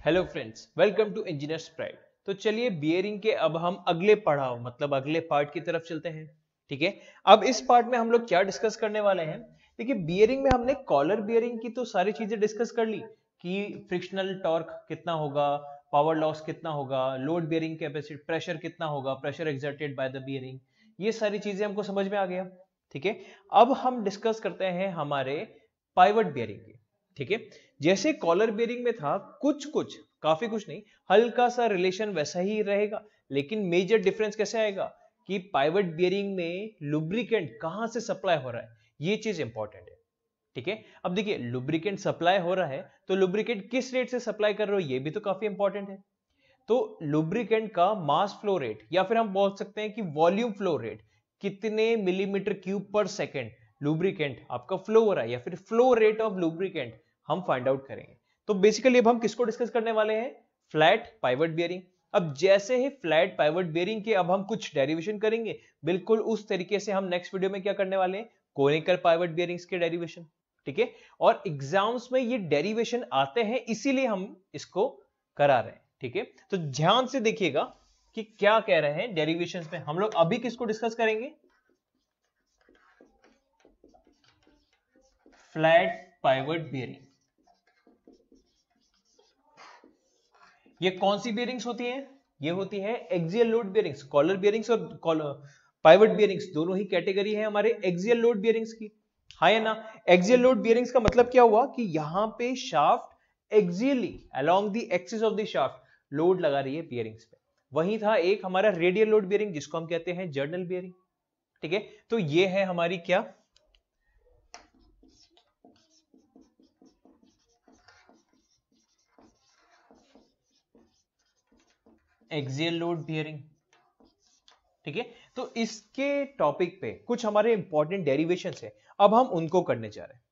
Hello friends, welcome to Engineers Pride. तो चलिए bearing के अब हम अगले पड़ाव मतलब अगले पार्ट की तरफ चलते हैं। ठीक है, अब इस पार्ट में हम लोग क्या डिस्कस करने वाले हैं। देखिए बियरिंग में हमने कॉलर बियरिंग की तो सारी चीजें डिस्कस कर ली कि फ्रिक्शनल टॉर्क कितना होगा, पावर लॉस कितना होगा, लोड बियरिंग कैपेसिटी, प्रेशर कितना होगा, pressure exerted by the bearing, ये सारी चीजें हमको समझ में आ गया। ठीक है, अब हम डिस्कस करते हैं हमारे पाइवट बियरिंग की। ठीक है, जैसे कॉलर बियरिंग में था कुछ कुछ, काफी कुछ नहीं, हल्का सा रिलेशन वैसा ही रहेगा, लेकिन मेजर डिफरेंस कैसे आएगा कि पाइवट बियरिंग में लुब्रिकेंट कहां से सप्लाई हो रहा है, ये चीज इंपॉर्टेंट है। ठीक है, अब देखिए लुब्रिकेंट सप्लाई हो रहा है तो लुब्रिकेंट किस रेट से सप्लाई कर रहे हो, ये भी तो काफी इंपॉर्टेंट है। तो लुब्रिकेंट का मास फ्लो रेट या फिर हम बोल सकते हैं कि वॉल्यूम फ्लो रेट, कितने मिलीमीटर क्यूब पर सेकेंड लुब्रिकेंट आपका फ्लो हो रहा है या फिर फ्लो रेट ऑफ लुब्रिकेंट हम फाइंड आउट करेंगे। तो बेसिकली अब हम किसको डिस्कस करने वाले हैं, फ्लैट पाइवट बियरिंग। अब जैसे ही फ्लैट पाइवट बियरिंग के अब हम कुछ डेरिवेशन करेंगे, बिल्कुल उस तरीके से हम नेक्स्ट वीडियो में क्या करने वाले हैं, कोनिकल पाइवट बियरिंग्स के डेरिवेशन। ठीक है, और एग्जाम्स में ये डेरिवेशन आते हैं इसीलिए हम इसको करा रहे हैं। ठीक है, तो ध्यान से देखिएगा कि क्या कह रहे हैं डेरिवेशंस में। हम लोग अभी किसको डिस्कस करेंगे, फ्लैट पाइवट बियरिंग। ये कौन सी बियरिंग्स होती हैं, ये होती है axial load bearings. Collar bearings और पाइवट बियरिंग्स दोनों ही कैटेगरी है हमारे एक्सियल लोड बियरिंग्स की। हाँ या ना, एक्सियल लोड बियरिंग्स का मतलब क्या हुआ कि यहां पे shaft axially along the axis of the shaft load लगा रही है बियरिंग्स पे। वही था एक हमारा रेडियल लोड बियरिंग जिसको हम कहते हैं जर्नल बियरिंग। ठीक है, तो ये है हमारी क्या, एक्सियल लोड बियरिंग। ठीक है, तो इसके टॉपिक पे कुछ हमारे इंपॉर्टेंट डेरिवेशंस है, अब हम उनको करने जा रहे हैं।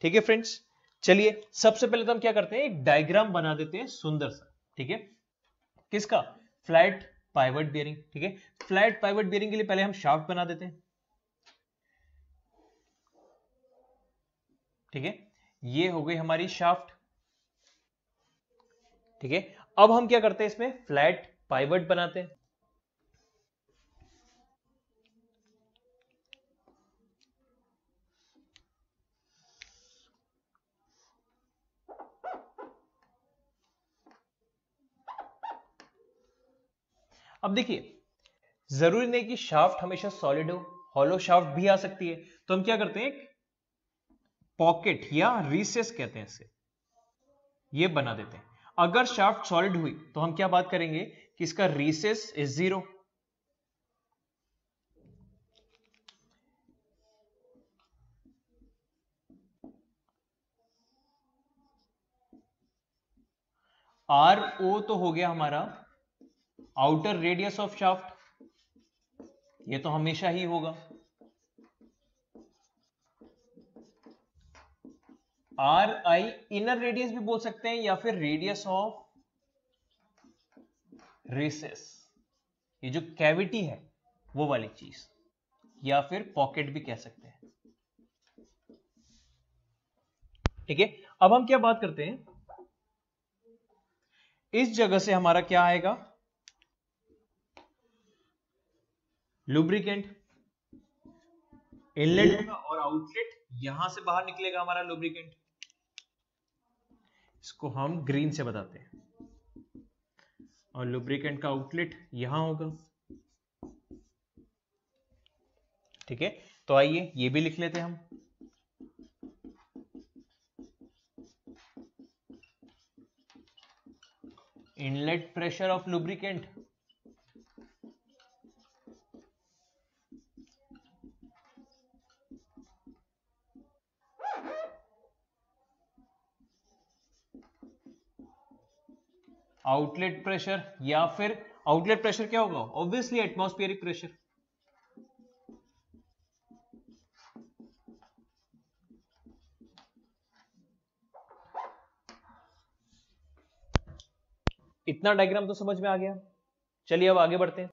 ठीक है फ्रेंड्स, चलिए सबसे पहले तो हम क्या करते हैं, एक डायग्राम बना देते हैं सुंदर सा। ठीक है, किसका, फ्लैट पाइवट बियरिंग। ठीक है, फ्लैट पाइवट बियरिंग के लिए पहले हम शाफ्ट बना देते हैं। ठीक है, ये हो गई हमारी शाफ्ट। ठीक है, अब हम क्या करते हैं, इसमें फ्लैट पाइवट बनाते हैं। अब देखिए जरूरी नहीं कि शाफ्ट हमेशा सॉलिड हो, हॉलो शाफ्ट भी आ सकती है। तो हम क्या करते हैं, पॉकेट या रिसेस कहते हैं इसे, ये बना देते हैं। अगर शाफ्ट सॉलिड हुई तो हम क्या बात करेंगे कि इसका रिसेस इज 0। आर ओ तो हो गया हमारा आउटर रेडियस ऑफ शाफ्ट, ये तो हमेशा ही होगा। आर आई इनर रेडियस भी बोल सकते हैं या फिर रेडियस ऑफ रेसेस, ये जो कैविटी है वो वाली चीज, या फिर पॉकेट भी कह सकते हैं। ठीक है, अब हम क्या बात करते हैं, इस जगह से हमारा क्या आएगा, लुब्रिकेंट। इनलेट होगा और आउटलेट यहां से बाहर निकलेगा हमारा लुब्रिकेंट, इसको हम ग्रीन से बताते हैं। और लुब्रिकेंट का आउटलेट यहां होगा। ठीक है, तो आइए ये भी लिख लेते हैं हम। Inlet pressure of lubricant outlet pressure, या फिर आउटलेट प्रेशर क्या होगा, ऑब्वियसली एटमॉस्फेरिक प्रेशर। इतना डायग्राम तो समझ में आ गया। चलिए अब आगे बढ़ते हैं।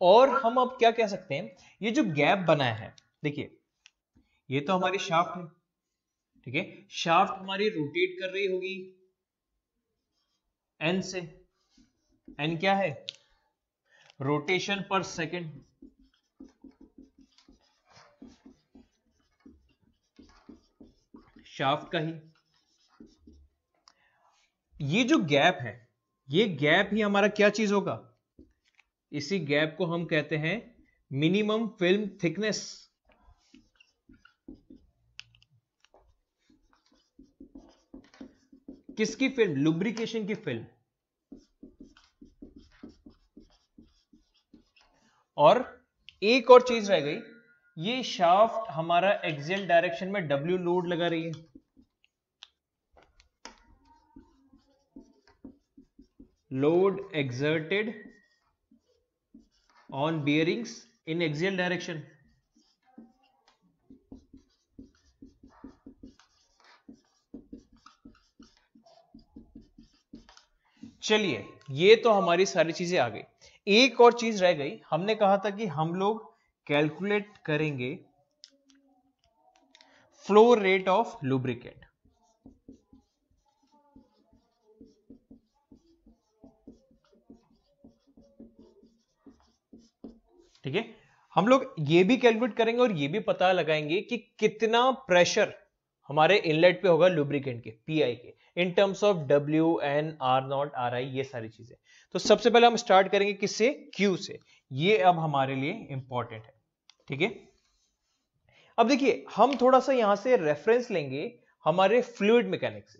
और हम अब क्या कह सकते हैं, ये जो गैप बनाया है, देखिए ये तो हमारी शाफ्ट है। ठीक है, शाफ्ट हमारी रोटेट कर रही होगी, एन से, एन क्या है, रोटेशन पर सेकेंड, शाफ्ट का ही। ये जो गैप है, ये गैप ही हमारा क्या चीज होगा, इसी गैप को हम कहते हैं मिनिमम फिल्म थिकनेस। किसकी फिल्म, लुब्रिकेशन की फिल्म। और एक और चीज रह गई, ये शाफ्ट हमारा एक्सियल डायरेक्शन में डब्ल्यू लोड लगा रही है, load exerted on bearings in axial direction। चलिए ये तो हमारी सारी चीजें आ गई। एक और चीज रह गई, हमने कहा था कि हम लोग कैलकुलेट करेंगे फ्लो रेट ऑफ लुब्रिकेंट। ठीक है, हम लोग ये भी कैलकुलेट करेंगे और ये भी पता लगाएंगे कि कितना प्रेशर हमारे इनलेट पे होगा लुब्रिकेंट के, पीआई के, in terms of W N R not R I, ये सारी चीजें। तो सबसे पहले हम स्टार्ट करेंगे किससे, क्यू से। ये अब हमारे लिए इंपॉर्टेंट है। ठीक है, अब देखिए हम थोड़ा सा यहां से रेफरेंस लेंगे हमारे फ्लूइड मैकेनिक्स से।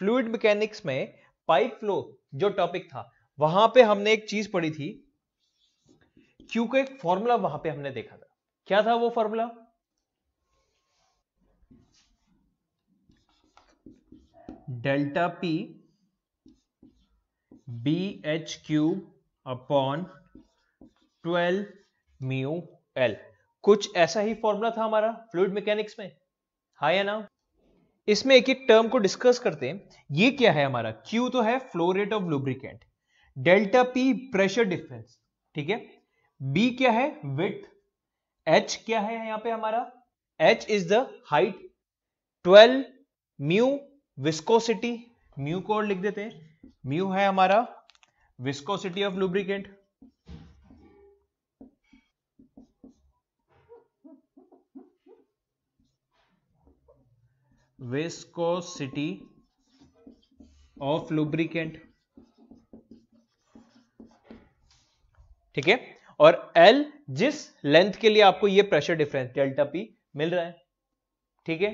फ्लूइड मैकेनिक्स में पाइप फ्लो जो टॉपिक था, वहां पे हमने एक चीज पढ़ी थी, क्यू का एक फॉर्मूला वहां पे हमने देखा था। क्या था वो formula, delta P B H cube upon 12 mu L. कुछ ऐसा ही फॉर्मूला था हमारा फ्लूइड मैकेनिक्स में, हाँ या ना। इसमें एक एक टर्म को डिस्कस करते हैं। ये क्या है हमारा, Q तो है flow rate of lubricant, delta P pressure difference, ठीक है, B क्या है विड्थ, H क्या है यहां पे हमारा, H is the height, 12 mu viscosity, mu को और लिख देते हैं, म्यू है हमारा viscosity of lubricant. Viscosity of lubricant, ठीक है, और L जिस लेंथ के लिए आपको ये प्रेशर डिफरेंस डेल्टा P मिल रहा है। ठीक है,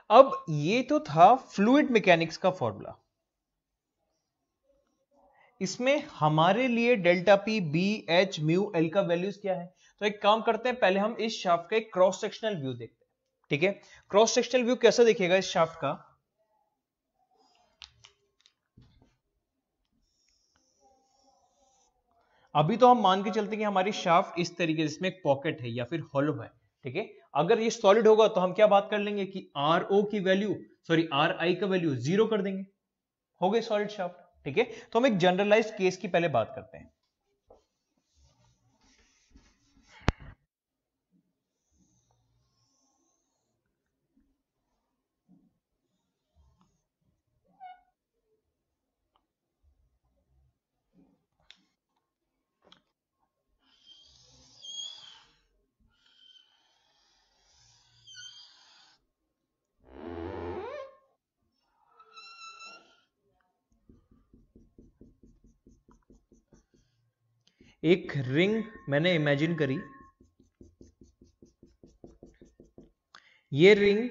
अब ये तो था फ्लूइड मैकेनिक्स का फॉर्मूला। इसमें हमारे लिए delta P B H mu L का वैल्यूज क्या है। तो एक काम करते हैं, पहले हम इस शाफ्ट का एक क्रॉस सेक्शनल व्यू देखते हैं। ठीक है, क्रॉस सेक्शनल व्यू कैसा दिखेगा इस शाफ्ट का, अभी तो हम मान के चलते हैं कि हमारी शाफ्ट इस तरीके से, इसमें एक पॉकेट है या फिर हॉलो है। ठीक है, अगर ये सॉलिड होगा तो हम क्या बात कर लेंगे कि आर ओ की वैल्यू, सॉरी आर आई का वैल्यू 0 कर देंगे, हो गए सॉलिड शाफ्ट। ठीक है, तो हम एक जनरलाइज्ड केस की पहले बात करते हैं। एक रिंग मैंने इमेजिन करी, ये रिंग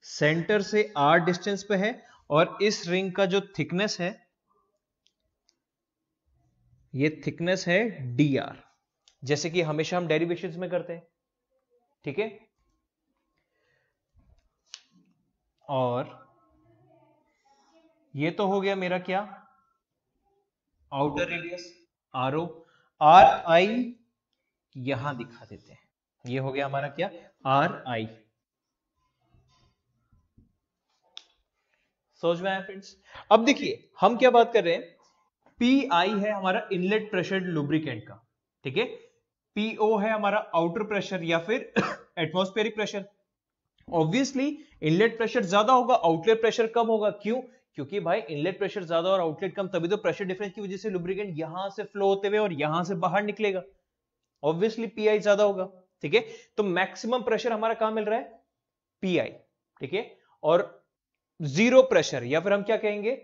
सेंटर से r डिस्टेंस पे है और इस रिंग का जो थिकनेस है, ये थिकनेस है dr, जैसे कि हमेशा हम डेरिवेशंस में करते हैं। ठीक है, और ये तो हो गया मेरा क्या, outer radius R O, R I यहां दिखा देते हैं, ये हो गया हमारा क्या, आर आई। समझ में आया फ्रेंड्स। अब देखिए हम क्या बात कर रहे हैं, पी आई है हमारा इनलेट प्रेशर लुब्रिकेंट का, ठीक है, पीओ है हमारा आउटर प्रेशर या फिर atmospheric pressure. Obviously inlet pressure ज्यादा होगा, आउटलेट प्रेशर कम होगा, क्यों, क्योंकि भाई इनलेट प्रेशर ज्यादा और आउटलेट कम, तभी तो प्रेशर डिफरेंस की वजह से लुब्रिकेंट यहां से फ्लो होते हुए और यहां से बाहर निकलेगा, ऑब्वियसली पीआई ज्यादा होगा। ठीक है, तो मैक्सिमम प्रेशर हमारा कहां मिल रहा है, पीआई। ठीक है, और जीरो प्रेशर या फिर हम क्या कहेंगे,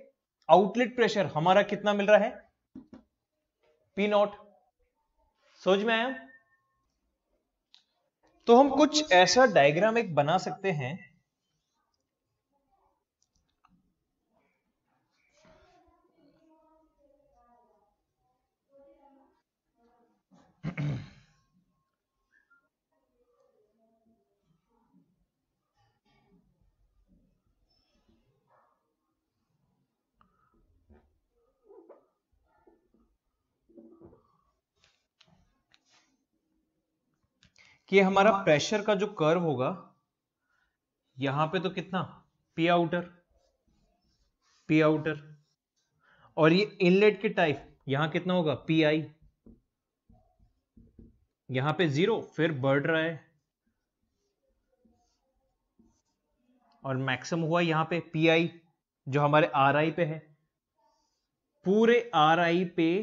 आउटलेट प्रेशर हमारा कितना मिल रहा है, पी नॉट। समझ में आया? तो हम कुछ ऐसा डायग्राम एक बना सकते हैं कि हमारा प्रेशर का जो कर्व होगा, यहां पे तो कितना, पी आउटर, पी आउटर, और ये इनलेट के टाइप यहां कितना होगा, पी आई, यहां पे जीरो, फिर बढ़ रहा है, और मैक्सिमम हुआ यहां पे पी आई जो हमारे आर आई पे है, पूरे आर आई पे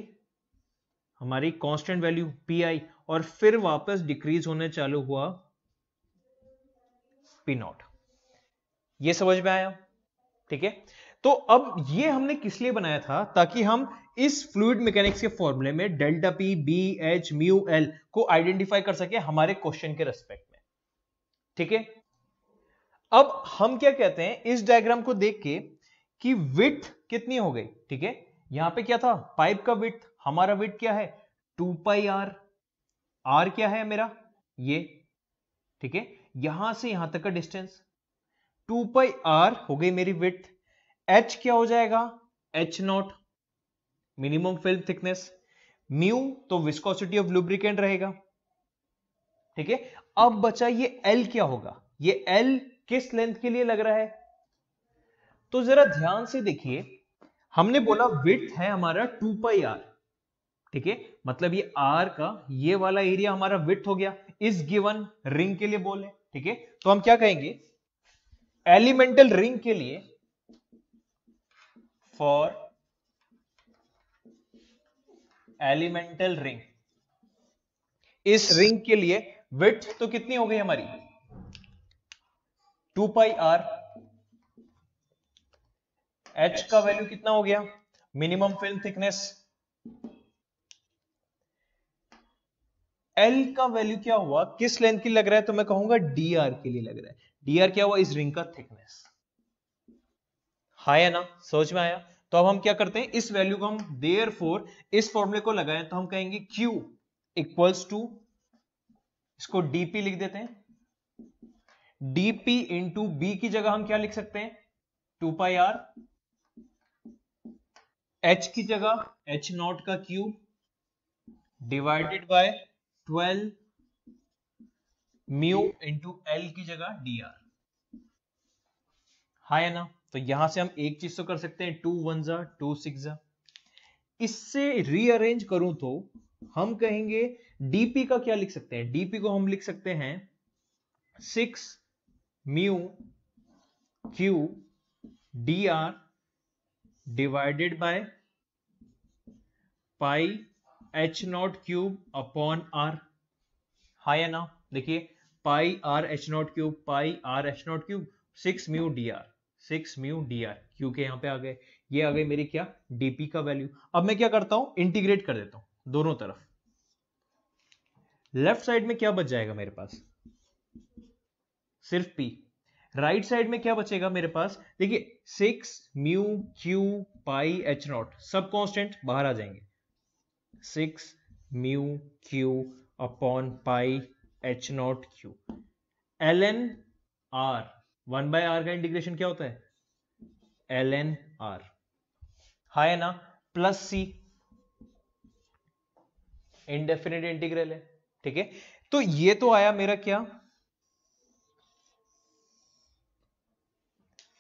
हमारी कांस्टेंट वैल्यू पी आई, और फिर वापस डिक्रीज होने चालू हुआ पी नॉट। ये समझ में आया? ठीक है, तो अब ये हमने किस लिए बनाया था, ताकि हम इस फ्लूइड मैकेनिक्स के फॉर्मूले में delta P, B, H, mu, L को आइडेंटिफाई कर सके हमारे क्वेश्चन के रेस्पेक्ट में। ठीक है, अब हम क्या कहते हैं इस डायग्राम को देख के कि विड्थ कितनी हो गई। ठीक है, यहां पे क्या था, पाइप का विड्थ, हमारा विड्थ क्या है, 2 पाई आर, आर क्या है मेरा, ये। ठीक है, यहां से यहां तक का डिस्टेंस 2 पाई आर हो गई मेरी विड्थ। एच क्या हो जाएगा, H not, minimum film thickness, mu तो विस्कोसिटी ऑफ लुब्रिकेंट रहेगा। ठीक है, अब बचा ये एल क्या होगा, ये एल किस लेंथ के लिए लग रहा है, तो जरा ध्यान से देखिए, हमने बोला विड्थ है हमारा 2 पाई आर। ठीक है, मतलब ये आर का ये वाला एरिया हमारा विड्थ हो गया इस गिवन रिंग के लिए बोले। ठीक है, तो हम क्या कहेंगे, एलिमेंटल रिंग के लिए, फॉर एलिमेंटल रिंग, इस रिंग के लिए विड्थ तो कितनी हो गई हमारी, 2 पाई आर, एच का वैल्यू कितना हो गया, मिनिमम फिल्म थिकनेस, एल का वैल्यू क्या हुआ, किस लेंथ की लग रहा है, तो मैं कहूंगा डी आर के लिए लग रहा है। डी आर क्या हुआ, इस रिंग का थिकनेस। हाँ या ना, समझ में आया? तो अब हम क्या करते हैं, इस वैल्यू को हम देयरफॉर इस फॉर्मूले को लगाएं तो हम कहेंगे Q इक्वल्स टू, इसको डीपी लिख देते हैं, डीपी इंटू बी की जगह हम क्या लिख सकते हैं, 2 पाई आर, एच की जगह एच नॉट का cube divided by 12 mu into L की जगह डी आर। हाँ या ना? तो यहां से हम एक चीज तो कर सकते हैं, 2 1 जा 2 6 जा, इससे रीअरेंज करूं तो हम कहेंगे डीपी का क्या लिख सकते हैं, डीपी को हम लिख सकते हैं 6 mu Q D R divided by pi H not cube upon R. हाँ या ना? देखिए, pi R H not cube, pi R H not cube, 6 mu D R, 6 mu D R, Q के यहां पे आ गए, ये आ गई मेरी क्या, डीपी का वैल्यू। अब मैं क्या करता हूं, इंटीग्रेट कर देता हूं दोनों तरफ। लेफ्ट साइड में क्या बच जाएगा मेरे पास, सिर्फ पी। राइट साइड में क्या बचेगा मेरे पास, देखिए 6 mu Q pi H not, सब कांस्टेंट बाहर आ जाएंगे, 6 mu Q upon pi H not Q, L N R, 1 by R का इंटीग्रेशन क्या होता है, एल एन आर। हाँ है ना? प्लस सी, इनडेफिनिट इंटीग्रल है। ठीक है, तो ये तो आया मेरा क्या,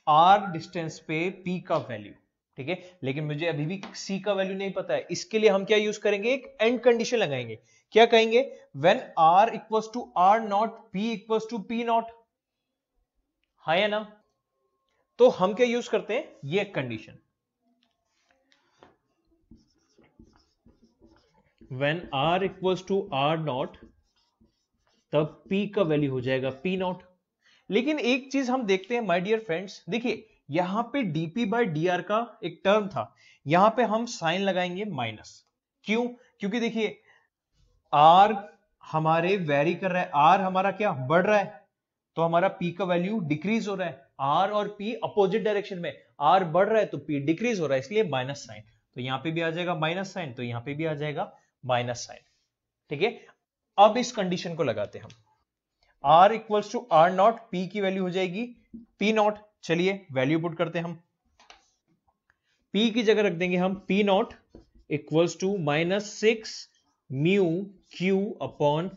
आर डिस्टेंस पे पी का वैल्यू। ठीक है, लेकिन मुझे अभी भी सी का वैल्यू नहीं पता है, इसके लिए हम क्या यूज करेंगे, एक एंड कंडीशन लगाएंगे। क्या कहेंगे, when R equals to R not, P equals to P not. हाँ या ना? तो हम क्या यूज करते हैं, ये condition, when r equals to r not, तब p का वैल्यू हो जाएगा p नॉट। लेकिन एक चीज हम देखते हैं माय डियर फ्रेंड्स, देखिए यहां पे dp बाय dr का एक टर्म था, यहां पे हम साइन लगाएंगे माइनस। क्यों? क्योंकि देखिए r हमारे वेरी कर रहा है, r हमारा क्या बढ़ रहा है, तो हमारा p का वैल्यू डिक्रीज हो रहा है। r और p अपोजिट डायरेक्शन में, r बढ़ रहा है तो p डिक्रीज हो रहा है, इसलिए माइनस साइन। तो यहां पे भी आ जाएगा माइनस साइन, तो यहां पे भी आ जाएगा माइनस साइन। ठीक है, अब इस कंडीशन को लगाते हैं हम, r equals to r not, p की वैल्यू हो जाएगी p नॉट। चलिए वैल्यू पुट करते हैं हम, p की जगह रख देंगे हम p not equals to -6 mu q upon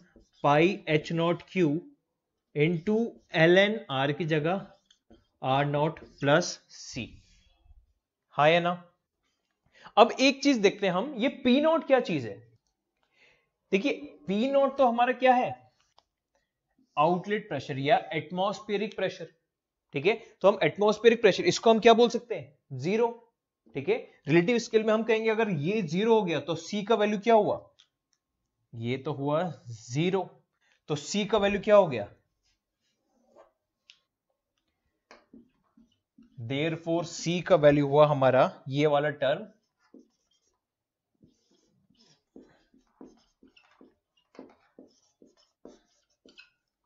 pi h not q into ln r की जगह r नॉट प्लस c। हाँ है ना? अब एक चीज देखते हैं हम, ये p नॉट क्या चीज है। देखिए p नॉट तो हमारा क्या है, आउटलेट प्रेशर या एटमॉस्फेरिक प्रेशर। ठीक है, तो हम एटमॉस्फेरिक प्रेशर, इसको हम क्या बोल सकते हैं, जीरो। ठीक है, रिलेटिव स्केल में हम कहेंगे अगर ये जीरो हो गया तो c का वैल्यू क्या हुआ, ये तो हुआ जीरो, तो c का वैल्यू क्या हो गया, देयरफॉर c का वैल्यू हुआ हमारा ये वाला टर्म,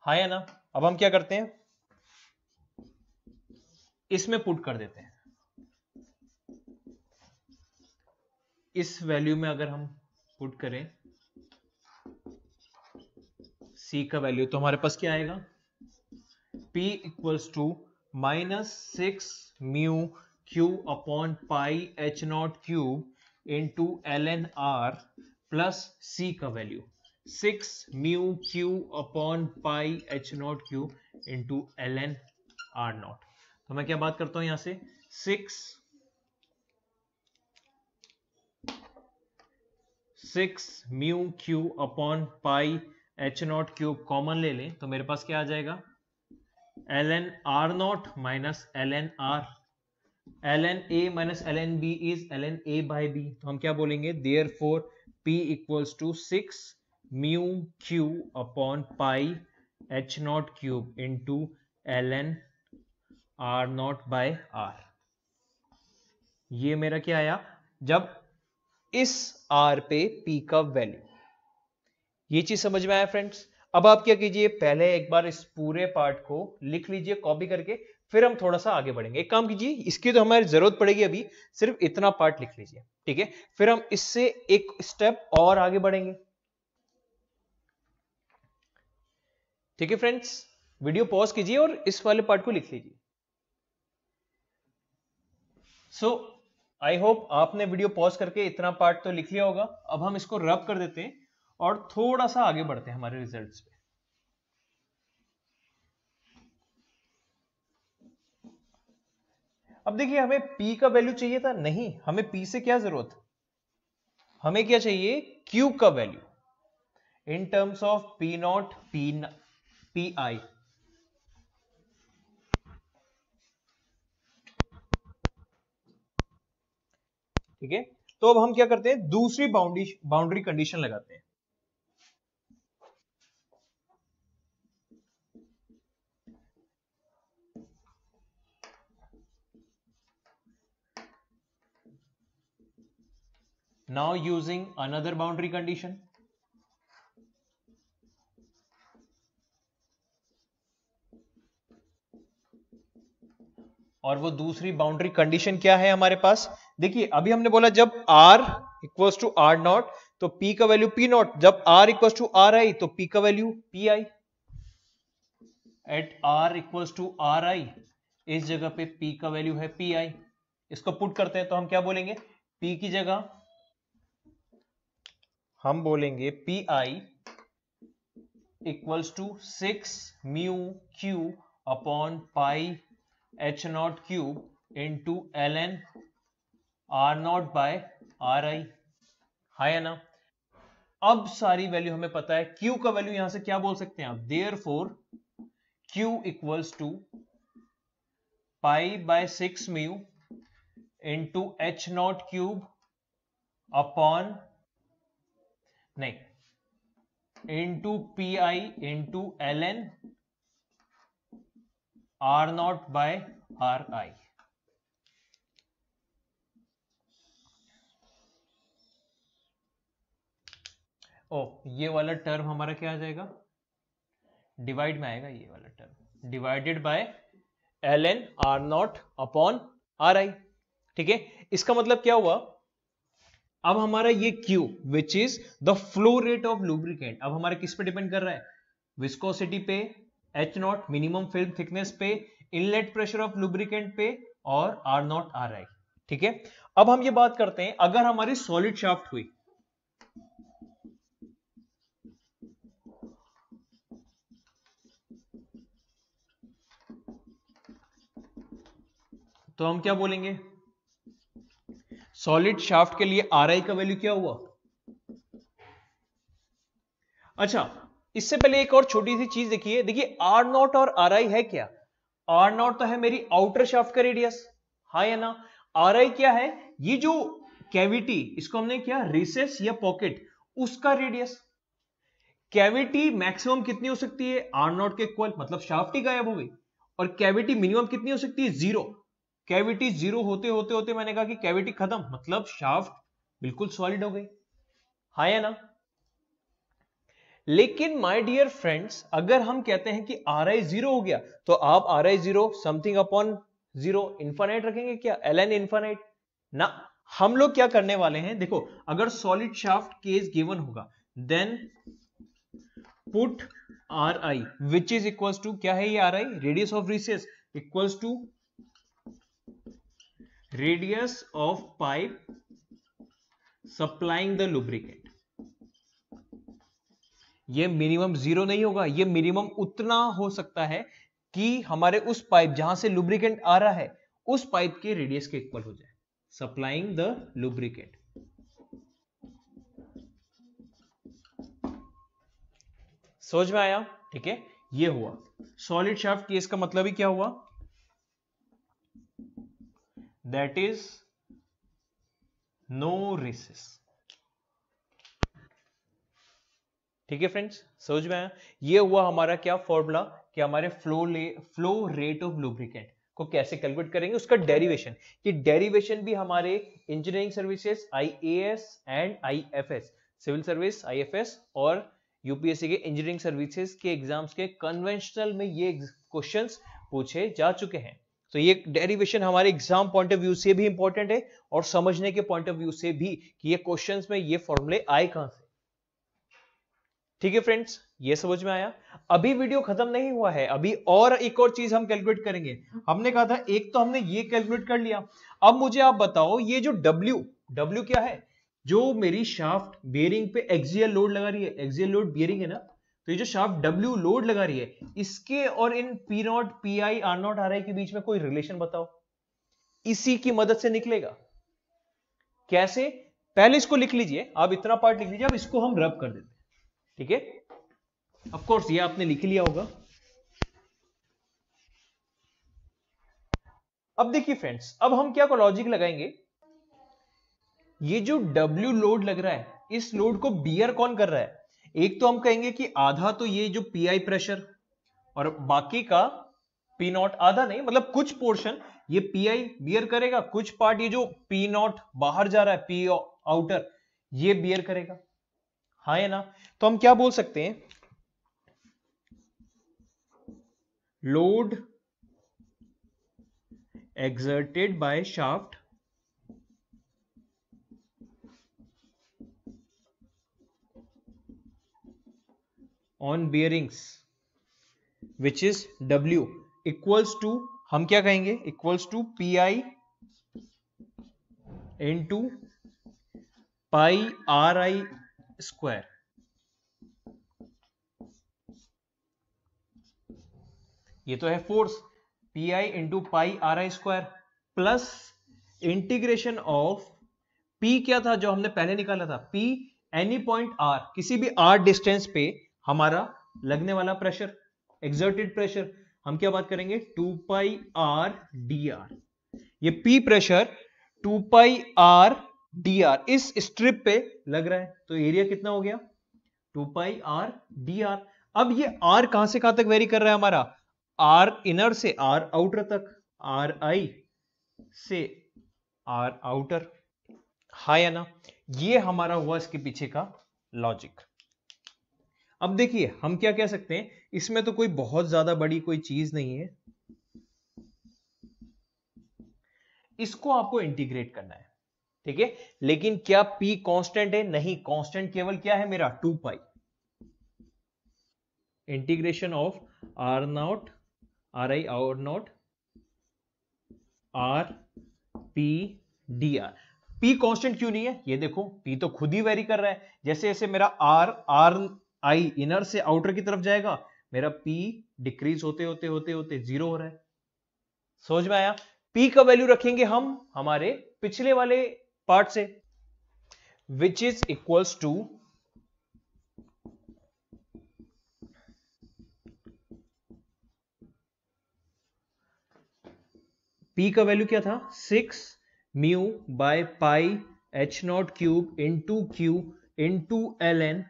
हाँ या ना? अब हम क्या करते हैं, इसमें पुट कर देते हैं, इस वैल्यू में अगर हम पुट करें c का वैल्यू, तो हमारे पास क्या आएगा, p equals to -6 mu q upon pi h not cube into ln r plus c का value 6 mu q upon pi h not cube into ln r not. तो मैं क्या बात करता हूं यहां से, 6 mu Q upon pi H not cube common ले लें, तो मेरे पास क्या आ जाएगा, ln r not minus ln r, ln a minus ln b is ln a by b। तो हम क्या बोलेंगे, therefore p equals to 6 mu Q upon pi H not cube into ln r not by r। ये मेरा क्या आया, जब इस r पे p का वैल्यू। ये चीज समझ में आया फ्रेंड्स? अब आप क्या कीजिए, पहले एक बार इस पूरे पार्ट को लिख लीजिए कॉपी करके, फिर हम थोड़ा सा आगे बढ़ेंगे। एक काम कीजिए, इसकी तो हमारी जरूरत पड़ेगी, अभी सिर्फ इतना पार्ट लिख लीजिए, ठीक है, फिर हम इससे एक स्टेप और आगे बढ़ेंगे। ठीक है फ्रेंड्स, वीडियो पॉज कीजिए और इस वाले पार्ट को लिख लीजिए। सो आई होप आपने वीडियो पॉज करके इतना पार्ट तो लिख लिया होगा। अब हम इसको रब कर देते हैं और थोड़ा सा आगे बढ़ते हैं हमारे रिजल्ट्स पे। अब देखिए, हमें P का वैल्यू चाहिए था, नहीं, हमें P से क्या जरूरत, हमें क्या चाहिए, Q का value in terms of P not P I. ठीक है, तो अब हम क्या करते हैं, दूसरी बाउंड्री कंडीशन लगाते हैं। Now using another boundary condition, और वो दूसरी बाउंड्री कंडीशन क्या है हमारे पास, देखिए अभी हमने बोला जब r equals to r not तो p का वैल्यू p नॉट, जब r equals to r I तो p का value p I. At r equals to r I, इस जगह पे p का वैल्यू है p आई। इसको पुट करते हैं तो हम क्या बोलेंगे, p की जगह हम बोलेंगे p I equals to 6 mu q upon pi H not cube into ln r not by r I. है ना? अब सारी वैल्यू हमें पता है, q का वैल्यू यहां से क्या बोल सकते हैं आप, therefore q equals to pi by 6 mu into H not cube upon नहीं into P I into L N R not by R I. ओ ये वाला टर्म हमारा क्या आ जाएगा, डिवाइड में आएगा, ये वाला term divided by L N R not upon R I. ठीक है, इसका मतलब क्या हुआ, अब हमारा ये Q which is the flow rate of lubricant अब हमारा किस पे डिपेंड कर रहा है, विस्कोसिटी पे, H not minimum film thickness पे, इनलेट प्रेशर ऑफ लुब्रिकेंट पे और R नॉट आर आई। ठीक है, अब हम ये बात करते हैं अगर हमारी सॉलिड शाफ्ट हुई, तो हम क्या बोलेंगे, सॉलिड शाफ्ट के लिए आर आई का वैल्यू क्या हुआ। अच्छा, इससे पहले एक और छोटी सी चीज देखिए, देखिए आर नॉट और आर आई है क्या, आर नॉट तो है मेरी आउटर शाफ्ट का रेडियस, हाँ या ना, आर आई क्या है, ये जो कैविटी इसको हमने क्या रिसेस या पॉकेट उसका रेडियस। कैविटी मैक्सिमम कितनी हो सकती है, आर नॉट के इक्वल, मतलब शाफ्ट ही गायब हो गई, और कैविटी मिनिमम कितनी हो सकती है, जीरो। कैविटी जीरो होते होते होते मैंने कहा कि कैविटी खत्म, मतलब शाफ्ट बिल्कुल सॉलिड हो गई, हाँ या ना। लेकिन माय डियर फ्रेंड्स, अगर हम कहते हैं कि आर आई जीरो हो गया, तो आप are I zero something upon zero infinite रखेंगे क्या, एल एन इन्फानाइट ना। हम लोग क्या करने वाले हैं, देखो अगर सॉलिड शाफ्ट केस गिवन होगा, then put R I which is equals to, क्या है ये R I, radius of recess equals to radius of pipe supplying the lubricant. ये मिनिमम जीरो नहीं होगा, ये मिनिमम उतना हो सकता है कि हमारे उस पाइप जहां से लुब्रिकेंट आ रहा है उस पाइप के रेडियस के इक्वल हो जाए, सप्लाइंग द लुब्रिकेंट। समझ में आया, ठीक है, ये हुआ सॉलिड शाफ्ट केस का मतलब ही क्या हुआ, दैट इज नो रेसिस। ठीक है फ्रेंड्स, समझ में आया, ये हुआ हमारा क्या फॉर्मूला कि हमारे फ्लो रेट ऑफ लुब्रिकेंट को कैसे कैलकुलेट करेंगे, उसका डेरिवेशन। ये डेरिवेशन भी हमारे engineering services IAS and IFS, civil service IFS और यूपीएससी के इंजीनियरिंग सर्विसेज के एग्जाम्स के कन्वेंशनल में ये क्वेश्चंस पूछे जा चुके हैं। तो ये डेरिवेशन हमारे एग्जाम पॉइंट ऑफ व्यू से भी इंपॉर्टेंट है और समझने के पॉइंट ऑफ व्यू से भी कि ये क्वेश्चंस में ये फॉर्मूले आए कहां से। ठीक है फ्रेंड्स, ये समझ में आया। अभी वीडियो खत्म नहीं हुआ है, अभी और एक और चीज हम कैलकुलेट करेंगे। हमने कहा था एक तो हमने ये कैलकुलेट कर लिया, अब मुझे आप बताओ ये जो W क्या है, जो मेरी शाफ्ट बेयरिंग पे एक्सियल लोड लगा रही है, एक्सियल लोड बेयरिंग है ना, तो ये जो शाफ्ट W लोड लगा रही है, इसके और इन P not P I R not R आई के बीच में कोई रिलेशन बताओ, इसी की मदद से निकलेगा। कैसे, पहले इसको लिख लीजिए, आप इतना पार्ट लिख लीजिए, अब इसको हम रब कर देते हैं। ठीक है, ऑफ कोर्स ये आपने लिख लिया होगा। अब देखिए फ्रेंड्स, अब हम क्या को लॉजिक लगाएंगे, ये जो W लोड लग रहा है, इस लोड को बियर कौन कर रहा है, एक तो हम कहेंगे कि आधा तो ये जो पी आई प्रेशर और बाकी का P नॉट, आधा नहीं मतलब कुछ पोर्शन ये पी आई बियर करेगा, कुछ पार्ट ये जो P नॉट बाहर जा रहा है, P आउटर, ये बियर करेगा, हाँ या ना। तो हम क्या बोल सकते हैं, load exerted by shaft on bearings which is W equals to, हम क्या कहेंगे, equals to PI into pi RI square। ये तो है force, P I into pi R I square plus integration of P, क्या था जो हमने पहले निकाला था, पी एनी पॉइंट आर, किसी भी आर डिस्टेंस पे हमारा लगने वाला प्रेशर, एक्सर्टेड प्रेशर, हम क्या बात करेंगे 2 पाई आर डी आर। ये P pressure 2 pi are D are इस स्ट्रिप पे लग रहा है, तो एरिया कितना हो गया 2 पाई आर डी आर। अब ये आर कहां से कहां तक वेरी कर रहा है हमारा, आर इनर से आर आउटर तक, आर आई से आर आउटर। हाँ या ना, ये हमारा हुआ इसके पीछे का लॉजिक। अब देखिए हम क्या कह सकते हैं, इसमें तो कोई बहुत ज्यादा बड़ी कोई चीज नहीं है, इसको आपको इंटीग्रेट करना है, ठीक है। लेकिन क्या P कांस्टेंट है, नहीं, कांस्टेंट केवल क्या है मेरा 2 pi integration of R not R I R not R P D R. P constant क्यों नहीं है, ये देखो P तो खुद ही वेरी कर रहा है, जैसे जैसे मेरा आर आई इनर से आउटर की तरफ जाएगा मेरा P डिक्रीज होते होते होते होते जीरो हो रहा है। समझ में आया। P का वैल्यू रखेंगे हम हमारे पिछले वाले पार्ट से, which is equals to P का वैल्यू क्या था 6 mu by pi H not cube into Q into L N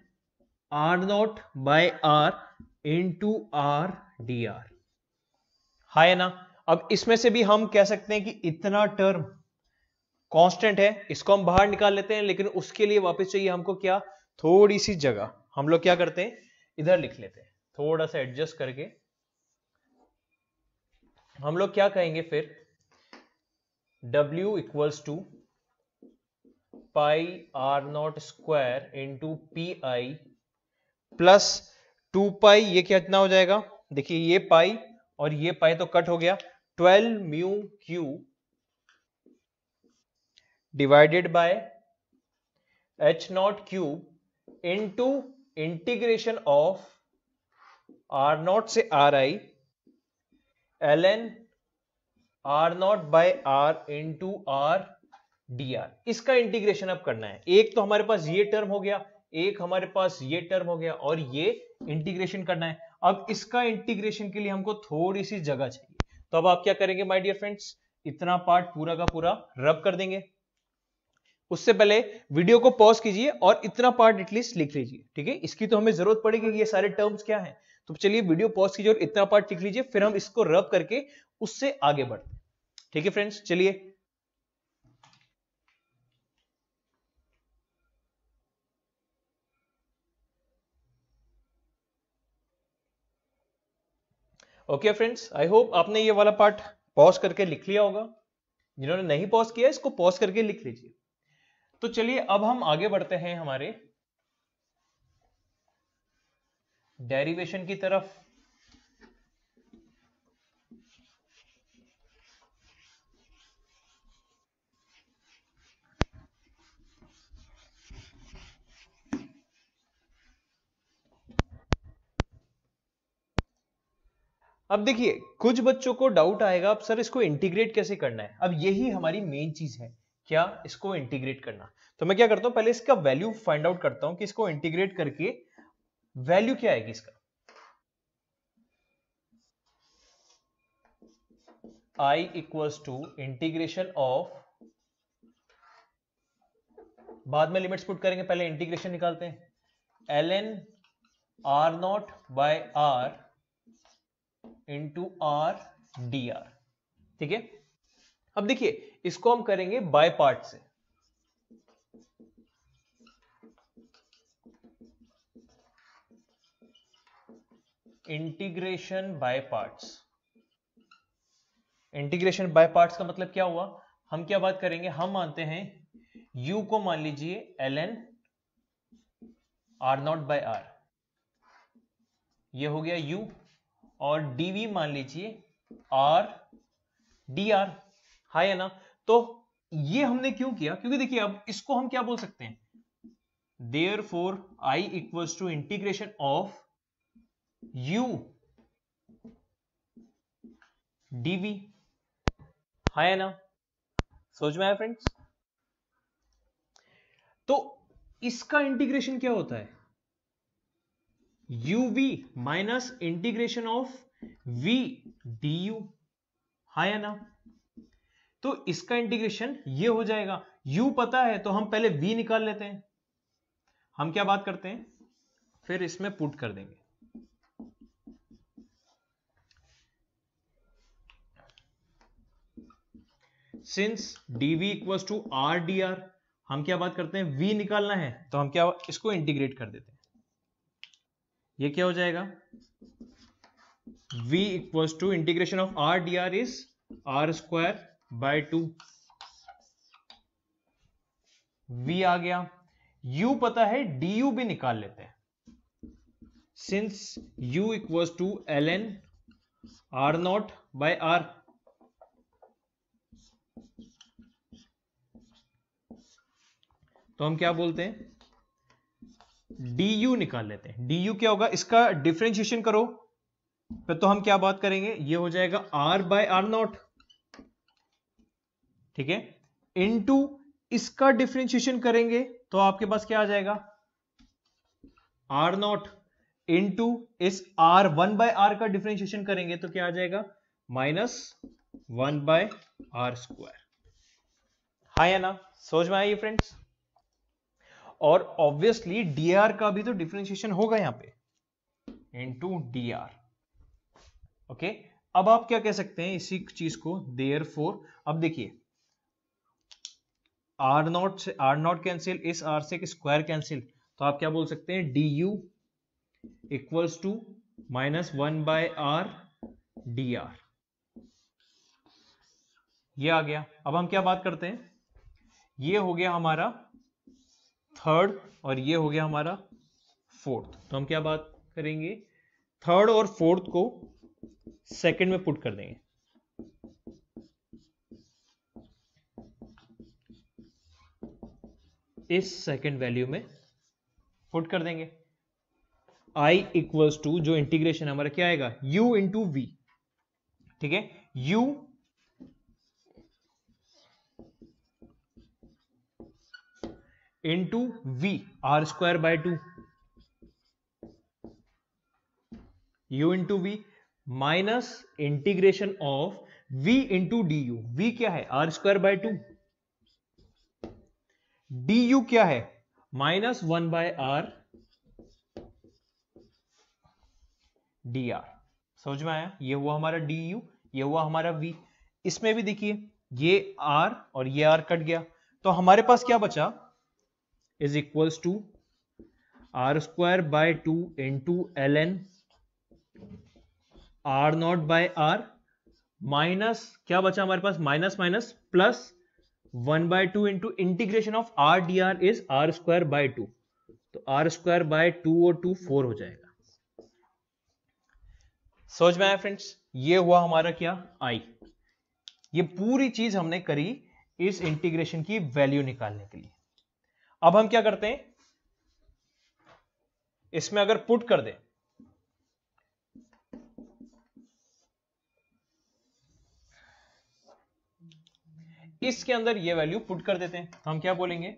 R not by R into R D R. है ना। अब इसमें से भी हम कह सकते हैं कि इतना टर्म कांस्टेंट है, इसको हम बाहर निकाल लेते हैं, लेकिन उसके लिए वापस चाहिए हमको क्या, थोड़ी सी जगह। हम लोग क्या करते हैं, इधर लिख लेते हैं, थोड़ा सा एडजस्ट करके हम लोग क्या कहेंगे फिर, W equals to pi R not square into P I plus 2 pi, ये कितना हो जाएगा, देखिए ये पाई और ये पाई तो कट हो गया, 12 mu Q divided by H not cube into integration of R not से R I L N R not by R into R D R. इसका इंटीग्रेशन अब करना है। एक तो हमारे पास ये टर्म हो गया, एक हमारे पास ये टर्म हो गया, और ये इंटीग्रेशन करना है। अब इसका इंटीग्रेशन के लिए हमको थोड़ी सी जगह चाहिए, तो अब आप क्या करेंगे माय डियर फ्रेंड्स, इतना पार्ट पूरा का पूरा रब कर देंगे। उससे पहले वीडियो को पॉज कीजिए और इतना पार्ट एटलीस्ट लिख लीजिए, ठीक है। इसकी तो हमें जरूरत पड़ेगी, ये सारे टर्म्स क्या हैं। तो चलिए वीडियो पॉज कीजिए और इतना पार्ट लिख लीजिए, फिर हम इसको रब करके उससे आगे बढ़ते हैं, ठीक है फ्रेंड्स। चलिए ओके फ्रेंड्स, आई होप आपने ये वाला पार्ट पॉज करके लिख लिया होगा। जिन्होंने नहीं पॉज किया इसको पॉज करके लिख लीजिए। तो चलिए अब हम आगे बढ़ते हैं हमारे डेरिवेशन की तरफ। अब देखिए कुछ बच्चों को डाउट आएगा, अब सर इसको इंटीग्रेट कैसे करना है। अब यही हमारी मेन चीज है, क्या, इसको इंटीग्रेट करना। तो मैं क्या करता हूं, पहले इसका वैल्यू फाइंड आउट करता हूं कि इसको इंटीग्रेट करके वैल्यू क्या आएगी इसका। I equals to integration of, बाद में लिमिट्स पुट करेंगे, पहले इंटीग्रेशन निकालते हैं, ln r not by r into R D R, ठीक है। अब देखिए इसको हम करेंगे बाय पार्ट से। Integration by parts, integration by parts का मतलब क्या हुआ, हम क्या बात करेंगे, हम मानते हैं u को मान लीजिए ln r not by r, ये हो गया u, और dv मान लीजिए r dr, है या ना। तो ये हमने क्यों किया, क्योंकि देखिए अब इसको हम क्या बोल सकते हैं, therefore I equals to integration of u dv, है ना। सोच में आया फ्रेंड्स। तो इसका इंटीग्रेशन क्या होता है, uv minus integration of v du, हाँ या ना? तो इसका इंटीग्रेशन ये हो जाएगा, u पता है तो हम पहले v निकाल लेते हैं। हम क्या बात करते हैं, फिर इसमें पुट कर देंगे। Since dv equals to r dr, हम क्या बात करते हैं, v निकालना है तो हम क्या इसको इंटीग्रेट कर देते हैं। ये क्या हो जाएगा, v equals to integration of r dr is r square by 2, v आ गया। u पता है, du भी निकाल लेते हैं। Since u equals to ln r not by r, तो हम क्या बोलते हैं, du निकाल लेते हैं। du क्या होगा, इसका डिफरेंशिएशन करो तो हम क्या बात करेंगे, ये हो जाएगा r बाय r नॉट, ठीक है, इनटू इसका डिफरेंशिएशन करेंगे तो आपके पास क्या आ जाएगा, r नॉट इनटू इस r1 बाय r का डिफरेंशिएशन करेंगे तो क्या आ जाएगा, -1 बाय r स्क्वायर, हाँ या ना? समझ में आइए फ्रेंड्स। और ऑब्वियसली dr का भी तो डिफरेंशिएशन होगा यहां पे, इनटू dr, ओके। अब आप क्या कह सकते हैं इसी चीज को, देयरफॉर, अब देखिए r नॉट कैंसिल, इस r से स्क्वायर कैंसिल, तो आप क्या बोल सकते हैं, du equals to -1 by r dr, ये आ गया। अब हम क्या बात करते हैं, ये हो गया हमारा थर्ड और ये हो गया हमारा फोर्थ, तो हम क्या बात करेंगे, थर्ड और फोर्थ को सेकंड में पुट कर देंगे। इस सेकंड वैल्यू में पुट कर देंगे। i इक्वल्स टू, जो इंटीग्रेशन हमारा क्या आएगा, u इंटू v, ठीक है, u into v, r square by 2, u into v minus integration of v into du, v क्या है, r स्क्वायर बाय 2, du क्या है, -1 बाय r dr, समझ में आया? ये हुआ हमारा du, ये हुआ हमारा v। इसमें भी देखिए ये r और ये r कट गया, तो हमारे पास क्या बचा, is equals to r square by 2 into ln r not by r, minus क्या बचा हमारे पास, minus minus plus 1 by 2 into integration of r dr is r square by 2, तो r स्क्वायर बाय 2 और 2 4 हो जाएगा। समझ में आया फ्रेंड्स? ये हुआ हमारा क्या, i। ये पूरी चीज हमने करी इस इंटीग्रेशन की वैल्यू निकालने के लिए। अब हम क्या करते हैं, इसमें अगर पुट कर दें, इसके अंदर ये वैल्यू पुट कर देते हैं, तो हम क्या बोलेंगे,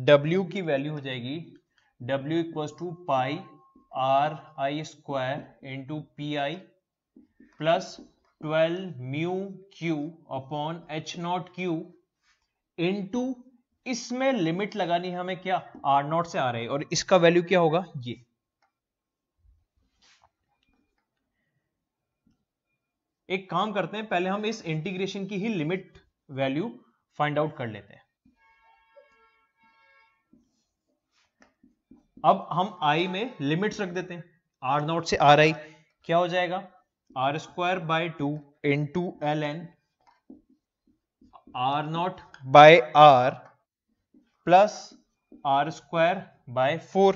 w की वैल्यू हो जाएगी w equals to pi R I square into P I plus 12 mu Q upon H not Q into, इसमें लिमिट लगानी है हमें क्या, आर नॉट से आ रहा है, और इसका वैल्यू क्या होगा, ये। एक काम करते हैं, पहले हम इस इंटीग्रेशन की ही लिमिट वैल्यू फाइंड आउट कर लेते हैं। अब हम i में लिमिट्स रख देते हैं, आर नॉट से आर आई, क्या हो जाएगा, R square by 2 into ln R not by r plus R square by 4।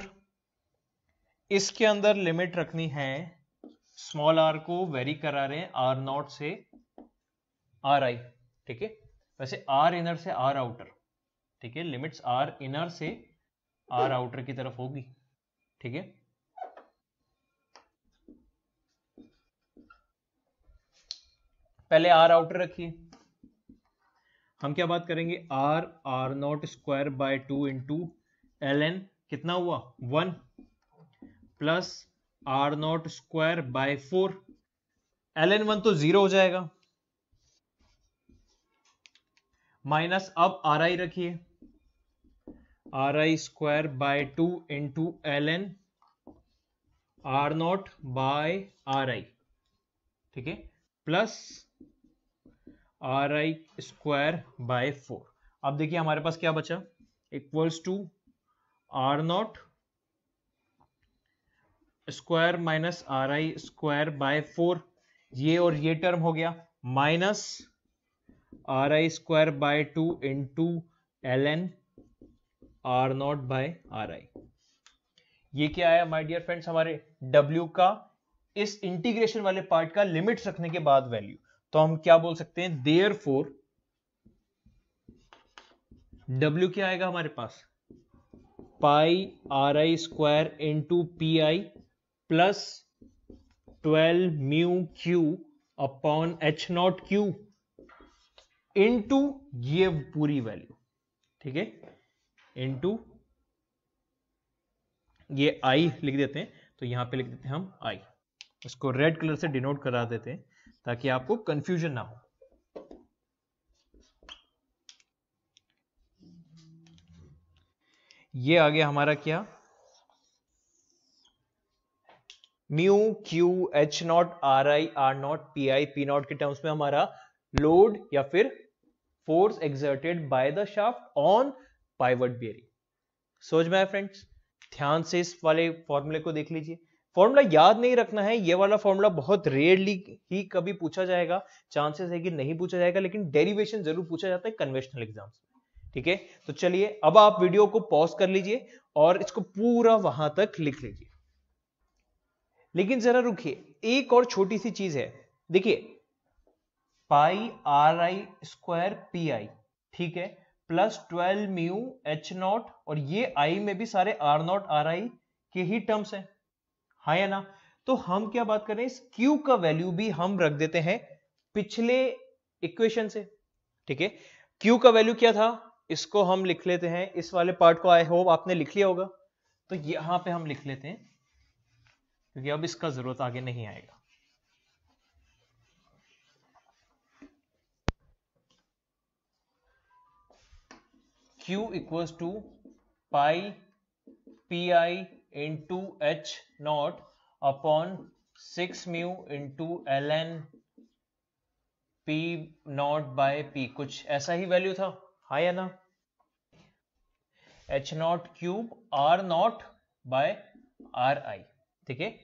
इसके अंदर लिमिट रखनी है, स्मॉल r को वेरी करा रहे हैं आर नॉट से आर आई, ठीक है, वैसे आर इनर से आर आउटर, ठीक है, लिमिट्स आर इनर से आर आउटर की तरफ होगी, ठीक है। पहले आर आउटर रखिए, हम क्या बात करेंगे, R not square by 2 into ln कितना हुआ 1 plus R not square by 4, ln1 तो 0 हो जाएगा, माइनस अब आर आई रखिए, R I square by 2 into ln R not by R I, ठीक है, plus R I square by 4। अब देखिए हमारे पास क्या बचा, equals to R not square minus R I square by 4, ये और ये टर्म हो गया, minus R I square by 2 into ln R not by R I. ये क्या आया माय डियर फ्रेंड्स, हमारे W का इस इंटीग्रेशन वाले पार्ट का लिमिट्स रखने के बाद वैल्यू। तो हम क्या बोल सकते हैं, देयरफॉर W क्या आएगा हमारे पास, pi R I square into P I plus 12 mu Q upon H not Q into ये पूरी वैल्यू, ठीक है, इंटू ये आई लिख देते हैं, तो यहां पे लिख देते हैं हम आई, इसको रेड कलर से डिनोट करा देते हैं ताकि आपको कंफ्यूजन ना हो। ये आ गया हमारा क्या, mu Q H not R I R not P I P not के टर्म्स में हमारा लोड या फिर force exerted by the shaft on pivot bearing. समझ में आया फ्रेंड्स, ध्यान से इस वाले फॉर्मूले को देख लीजिए। फॉर्मूला याद नहीं रखना है, ये वाला फॉर्मूला बहुत रेयरली ही कभी पूछा जाएगा, चांसेस है कि नहीं पूछा जाएगा, लेकिन डेरिवेशन जरूर पूछा जाता है कन्वेंशनल एग्जाम्स में, ठीक है। तो चलिए अब आप वीडियो को पॉज कर लीजिए और इसको पूरा वहां तक लिख लीजिए। लेकिन जरा रुकिए, एक और छोटी सी चीज है, देखिए pi R I square P I, ठीक है, प्लस 12 म्यू एच नॉट, और ये आई में भी सारे आर नॉट आर आई के ही टर्म्स हैं, हाँ या ना। तो हम क्या बात कर रहे हैं, इस क्यू का वैल्यू भी हम रख देते हैं पिछले इक्वेशन से, ठीक है। क्यू का वैल्यू क्या था, इसको हम लिख लेते हैं, इस वाले पार्ट को आई होप आपने लिख लिया होगा, तो यहां पे हम लिख लेते हैं क्योंकि अब इसका जरूरत आगे नहीं आएगा। Q equals to pi P I into H not upon 6 mu into L N P not by P, कुछ ऐसा ही वैल्यू था, हाँ या ना। H not cube R not by R I, ठीक है।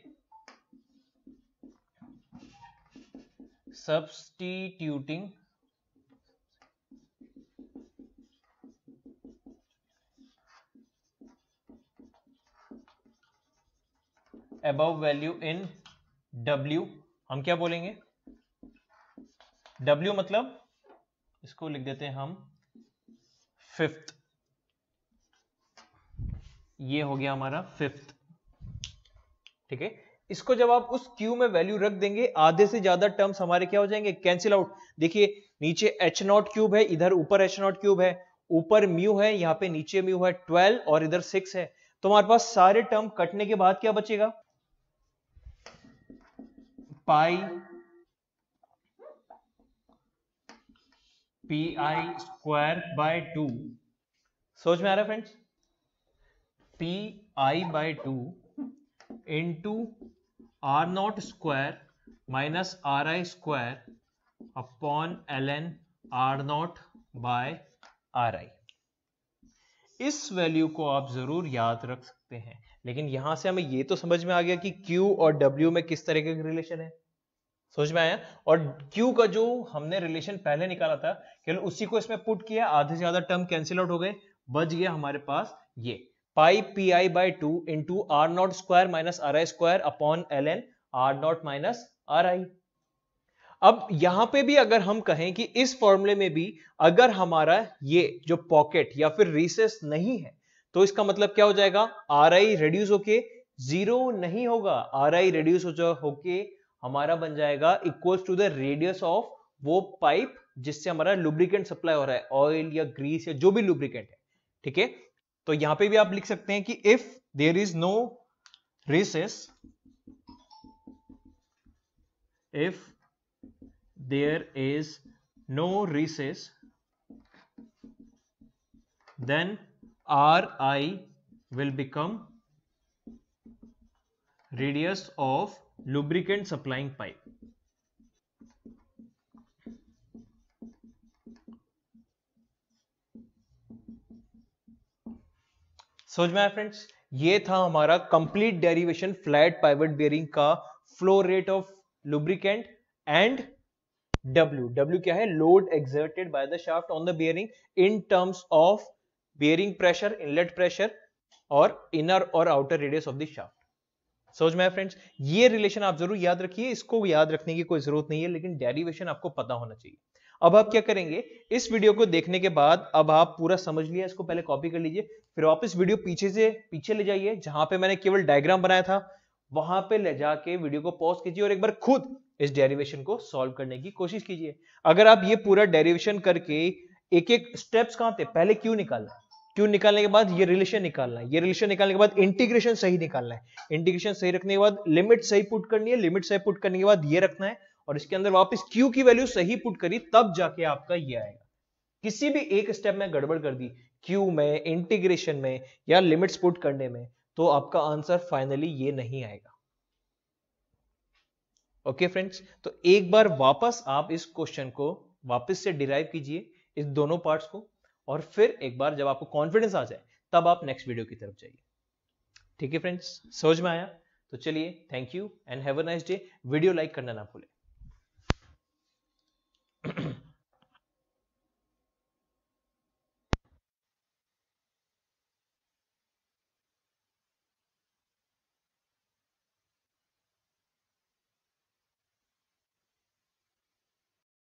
Substituting above value in W, हम क्या बोलेंगे, W मतलब इसको लिख देते हैं हम फिफ्थ, ये हो गया हमारा फिफ्थ, ठीक है। इसको जब आप उस Q में वैल्यू रख देंगे, आधे से ज्यादा टर्म्स हमारे क्या हो जाएंगे, कैंसिल आउट। देखिए नीचे एच नॉट क्यूब है, इधर ऊपर एच नॉट क्यूब है, ऊपर म्यू है, यहाँ पे नीचे म्यू है 12 और इधर 6 है, तो हमारे पास सारे टर्म कटने के बाद क्या बचेगा, pi P I square by 2, समझ में आ रहा है friends, P I by 2 into R not square minus R I square upon L N R not by R I. इस वैल्यू को आप जरूर याद रख सकते हैं, लेकिन यहां से हमें ये तो समझ में आ गया कि Q और W में किस तरह का रिलेशन है, समझ में आया। और Q का जो हमने रिलेशन पहले निकाला था, केवल उसी को इसमें पुट किया, आधे से ज्यादा टर्म कैंसिल आउट हो गए, बच गया हमारे पास ये pi P I by 2 into R not square minus R I square upon L N R naught minus R I. अब यहां पे भी अगर हम कहें कि इस फॉर्मूले में भी अगर हमारा ये जो पॉकेट या फिर रिसेस नहीं है, तो इसका मतलब क्या हो जाएगा, आर आई रिड्यूस होके जीरो नहीं होगा, आर आई रिड्यूस होके हमारा बन जाएगा equal to the radius of वो पाइप जिससे हमारा लुब्रिकेंट सप्लाई हो रहा है, ऑयल या ग्रीस या जो भी लुब्रिकेंट है, ठीक है। तो यहां पे भी आप लिख सकते हैं कि if there is no recess if there is no recess, then Ri will become radius of lubricant supplying pipe. समझ में आया फ्रेंड्स? ये था हमारा complete derivation flat pivot bearing का, flow rate of lubricant and W क्या है? Load exerted by the shaft on the bearing in terms of bearing pressure, inlet pressure और इनर और outer radius of the shaft. समझ में आया friends? ये relation आप जरूर याद रखिए, इसको याद रखने की कोई जरूरत नहीं है, लेकिन डेरिवेशन आपको पता होना चाहिए। अब आप क्या करेंगे, इस वीडियो को देखने के बाद अब आप पूरा समझ लिया, इसको पहले कॉपी कर लीजिए, फिर वापस वीडियो पीछे ले जाइए, जहां पे मैंने केवल डायग्राम बनाया था वहां पे ले जाके वीडियो को पॉज कीजिए और एक बार खुद इस डेरिवेशन को सॉल्व करने की कोशिश कीजिए। अगर आप ये पूरा डेरिवेशन करके एक एक स्टेप्स कहां थे, पहले क्यू निकालना, क्यू निकालने के बाद ये रिलेशन निकालना है, ये रिलेशन निकालने के बाद इंटीग्रेशन सही निकालना है, इंटीग्रेशन सही रखने के बाद लिमिट सही पुट करनी है, लिमिट सही पुट करने के बाद ये रखना है और इसके अंदर वापस क्यू की वैल्यू सही पुट करी, तब जाके आपका ये आएगा। किसी भी एक स्टेप में गड़बड़ कर दी, क्यू में, इंटीग्रेशन में या लिमिट्स पुट करने में, तो आपका आंसर फाइनली ये नहीं आएगा। ओके फ्रेंड्स, तो एक बार वापस आप इस क्वेश्चन को वापस से डिराइव कीजिए, इस दोनों पार्ट्स को, और फिर एक बार जब आपको कॉन्फिडेंस आ जाए तब आप नेक्स्ट वीडियो की तरफ जाइए। ठीक है फ्रेंड्स, समझ में आया? तो चलिए, thank you and have a nice day. Video like करना ना भूलें।